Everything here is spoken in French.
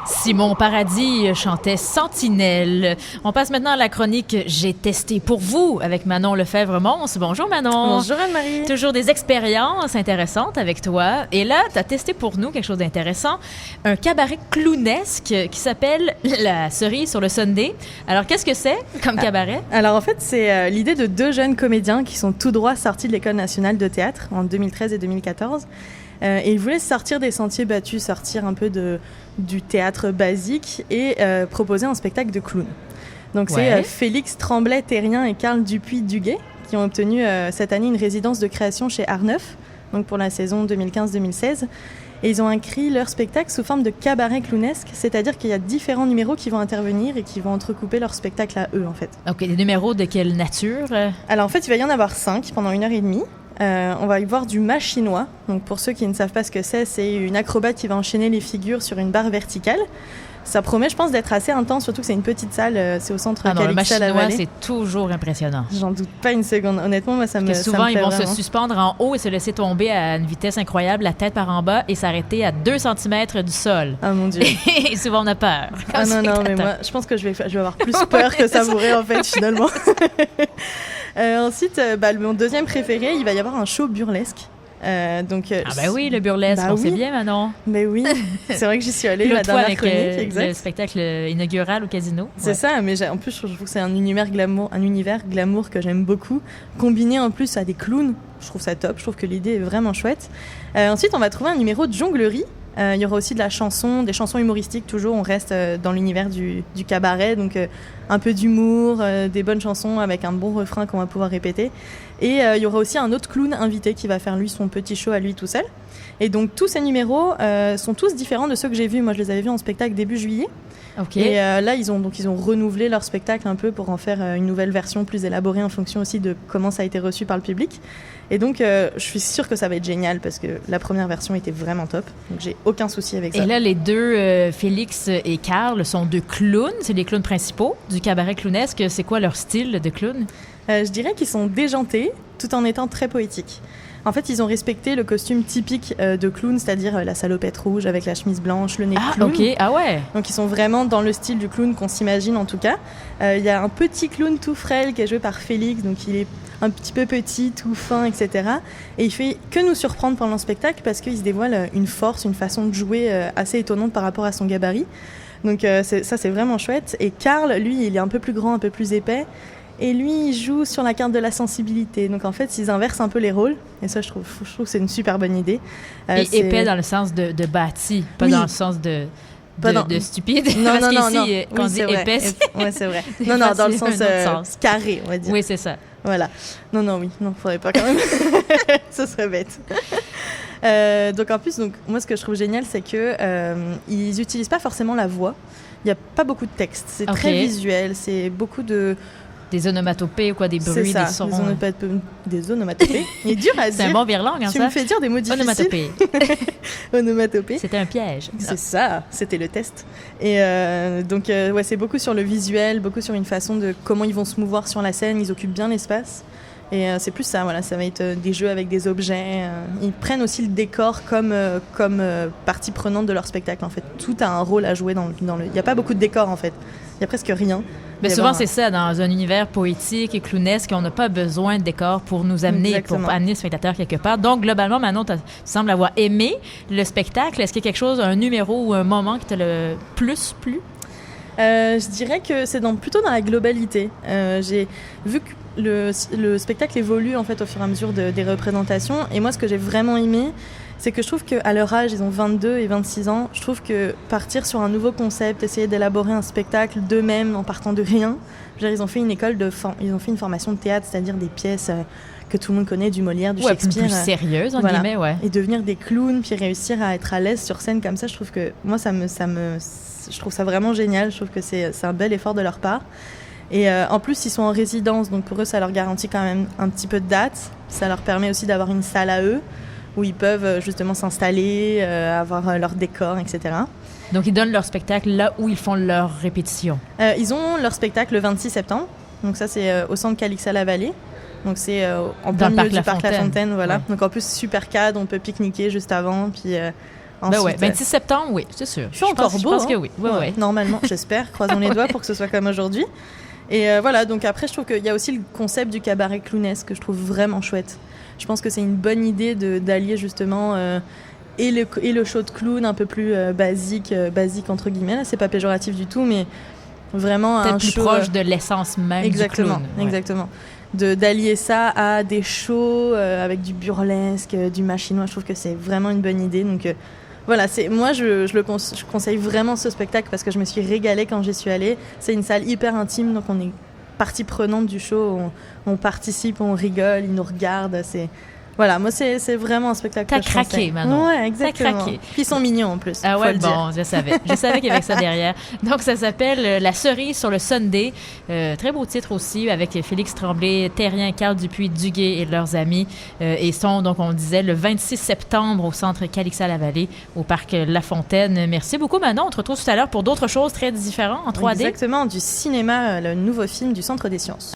Simon Paradis chantait Sentinelle. On passe maintenant à la chronique J'ai testé pour vous avec Manon Lefebvre-Mons. Bonjour Manon. Bonjour Anne-Marie. Toujours des expériences intéressantes avec toi. Et là, tu as testé pour nous quelque chose d'intéressant, un cabaret clownesque qui s'appelle La Cerise sur le Sunday. Alors, qu'est-ce que c'est comme cabaret? Alors en fait, c'est l'idée de deux jeunes comédiens qui sont tout droit sortis de l'École nationale de théâtre en 2013 et 2014. Et ils voulaient sortir des sentiers battus, sortir un peu du théâtre basique et proposer un spectacle de clown. Donc c'est Félix Tremblay-Terrien et Carl Dupuis-Duguay qui ont obtenu cette année une résidence de création chez Art Neuf, donc pour la saison 2015-2016. Et ils ont écrit leur spectacle sous forme de cabaret clownesque, c'est-à-dire qu'il y a différents numéros qui vont intervenir et qui vont entrecouper leur spectacle à eux, en fait. OK, des numéros de quelle nature? Alors, en fait, il va y en avoir 5 pendant 1h30. On va y voir du mât chinois. Donc, pour ceux qui ne savent pas ce que c'est une acrobate qui va enchaîner les figures sur une barre verticale. Ça promet, je pense, d'être assez intense, surtout que c'est une petite salle, c'est au centre Calixa le mât chinois, Vallée. c'est toujours impressionnant. J'en doute pas une seconde. Honnêtement, moi, ça me plaît souvent, ils vont vraiment se suspendre en haut et se laisser tomber à une vitesse incroyable, la tête par en bas, et s'arrêter à 2 cm du sol. Ah mon Dieu. Et souvent, on a peur. Ah non, mais moi, je pense que je vais avoir plus peur que savourer, en fait, finalement. Ensuite, mon deuxième préféré, il va y avoir un show burlesque. Oui, le burlesque, on sait bien, Manon. Mais oui, c'est vrai que j'y suis allée la dernière chronique, exact. Le spectacle inaugural au casino. C'est ça, mais en plus, je trouve que c'est un univers glamour que j'aime beaucoup. Combiné en plus à des clowns, je trouve ça top, je trouve que l'idée est vraiment chouette. Ensuite, on va trouver un numéro de jonglerie. Il y aura aussi de la chanson, des chansons humoristiques, toujours, on reste dans l'univers du cabaret, donc un peu d'humour, des bonnes chansons avec un bon refrain qu'on va pouvoir répéter. Et il y aura aussi un autre clown invité qui va faire lui son petit show à lui tout seul. Et donc tous ces numéros sont tous différents de ceux que j'ai vus. Moi je les avais vus en spectacle début juillet. Okay. Et là ils ont renouvelé leur spectacle un peu pour en faire une nouvelle version plus élaborée en fonction aussi de comment ça a été reçu par le public. Et donc je suis sûre que ça va être génial parce que la première version était vraiment top. Donc j'ai aucun souci avec ça. Et là les deux, Félix et Carl, sont deux clowns. C'est les clowns principaux du cabaret clownesque. C'est quoi leur style de clown? Je dirais qu'ils sont déjantés tout en étant très poétiques. En fait, ils ont respecté le costume typique de clown, c'est-à-dire la salopette rouge avec la chemise blanche, le nez de clown. OK. Ah ouais. Donc, ils sont vraiment dans le style du clown qu'on s'imagine, en tout cas. Il y a un petit clown tout frêle qui est joué par Félix, donc il est un petit peu petit, tout fin, etc. Et il fait que nous surprendre pendant le spectacle parce qu'il se dévoile une force, une façon de jouer assez étonnante par rapport à son gabarit. Donc, ça, c'est vraiment chouette. Et Carl, lui, il est un peu plus grand, un peu plus épais. Et lui, il joue sur la carte de la sensibilité. Donc, en fait, ils inversent un peu les rôles. Et ça, je trouve que c'est une super bonne idée. Et épais dans le sens de bâti, pas dans le sens de stupide. Non, parce non, qu'ici, quand on dit épais, c'est vrai. Non, dans le sens carré, on va dire. Oui, c'est ça. Voilà. Non, faudrait pas quand même. Ce serait bête. Donc, en plus, moi, ce que je trouve génial, c'est que ils n'utilisent pas forcément la voix. Il n'y a pas beaucoup de texte. C'est très visuel. C'est beaucoup de... Des onomatopées ou quoi, des bruits, des sons. Des onomatopées. Il est dur à dire. C'est un bon virlangue, Tu me fais dire des mots difficiles. Onomatopées. Onomatopées. C'était un piège. C'est ça, c'était le test. Et donc, c'est beaucoup sur le visuel, beaucoup sur une façon de comment ils vont se mouvoir sur la scène. Ils occupent bien l'espace. Et c'est plus ça, voilà, ça va être des jeux avec des objets. Ils prennent aussi le décor comme partie prenante de leur spectacle, en fait. Tout a un rôle à jouer dans le... Il n'y a pas beaucoup de décor, en fait. Il y a presque rien. Mais souvent, c'est ça, dans un univers poétique et clownesque, on n'a pas besoin de décor pour nous amener, pour amener le spectateur quelque part. Donc, globalement, Manon, tu sembles avoir aimé le spectacle. Est-ce qu'il y a quelque chose, un numéro ou un moment qui t'a le plus plu? Je dirais que c'est plutôt dans la globalité. J'ai vu que le spectacle évolue en fait au fur et à mesure des représentations. Et moi, ce que j'ai vraiment aimé, c'est que je trouve qu'à leur âge, ils ont 22 et 26 ans, je trouve que partir sur un nouveau concept, essayer d'élaborer un spectacle d'eux-mêmes en partant de rien, je veux dire, ils ont fait ils ont fait une formation de théâtre, c'est-à-dire des pièces que tout le monde connaît, du Molière, du Shakespeare. Plus sérieuse, en guillemets, ouais. Et devenir des clowns, puis réussir à être à l'aise sur scène comme ça, je trouve que moi, je trouve ça vraiment génial, je trouve que c'est un bel effort de leur part. Et en plus, ils sont en résidence, donc pour eux, ça leur garantit quand même un petit peu de date. Ça leur permet aussi d'avoir une salle à eux, où ils peuvent justement s'installer, avoir leur décor, etc. Donc, ils donnent leur spectacle là où ils font leur répétition. Ils ont leur spectacle le 26 septembre. Donc ça, c'est au centre Calixa Vallée. Donc c'est en plein milieu du parc La Fontaine. Voilà. Ouais. Donc en plus, super cadre, on peut pique-niquer juste avant. Puis Ben ouais, 26 septembre, oui, c'est sûr. Je suis encore beau. Je pense que oui. Ouais. Normalement, j'espère. Croisons les doigts pour que ce soit comme aujourd'hui. Et voilà, donc après, je trouve qu'il y a aussi le concept du cabaret clownesque que je trouve vraiment chouette. Je pense que c'est une bonne idée d'allier justement et le show de clown un peu plus basique entre guillemets. Là, c'est pas péjoratif du tout, mais vraiment peut-être un plus show proche de l'essence même du clown. Exactement. D'allier ça à des shows avec du burlesque, du machinois, je trouve que c'est vraiment une bonne idée. Donc voilà, moi je conseille vraiment ce spectacle parce que je me suis régalée quand j'y suis allée. C'est une salle hyper intime, donc on est partie prenante du show, on participe, on rigole, ils nous regardent. Voilà, moi c'est vraiment un spectacle que je conseille. T'as craqué, Manon. Ouais, exactement. T'as craqué. Puis ils sont mignons en plus. Ah ouais, bon, je savais qu'il y avait ça derrière. Donc ça s'appelle La cerise sur le Sunday. Très beau titre aussi, avec Félix Tremblay, Terrien, Carl Dupuis-Duguay et leurs amis. Et sont, donc on disait, le 26 septembre au Centre Calixa-la-Vallée, au Parc La Fontaine. Merci beaucoup, Manon. On te retrouve tout à l'heure pour d'autres choses très différentes en 3D. Exactement, du cinéma, le nouveau film du Centre des Sciences.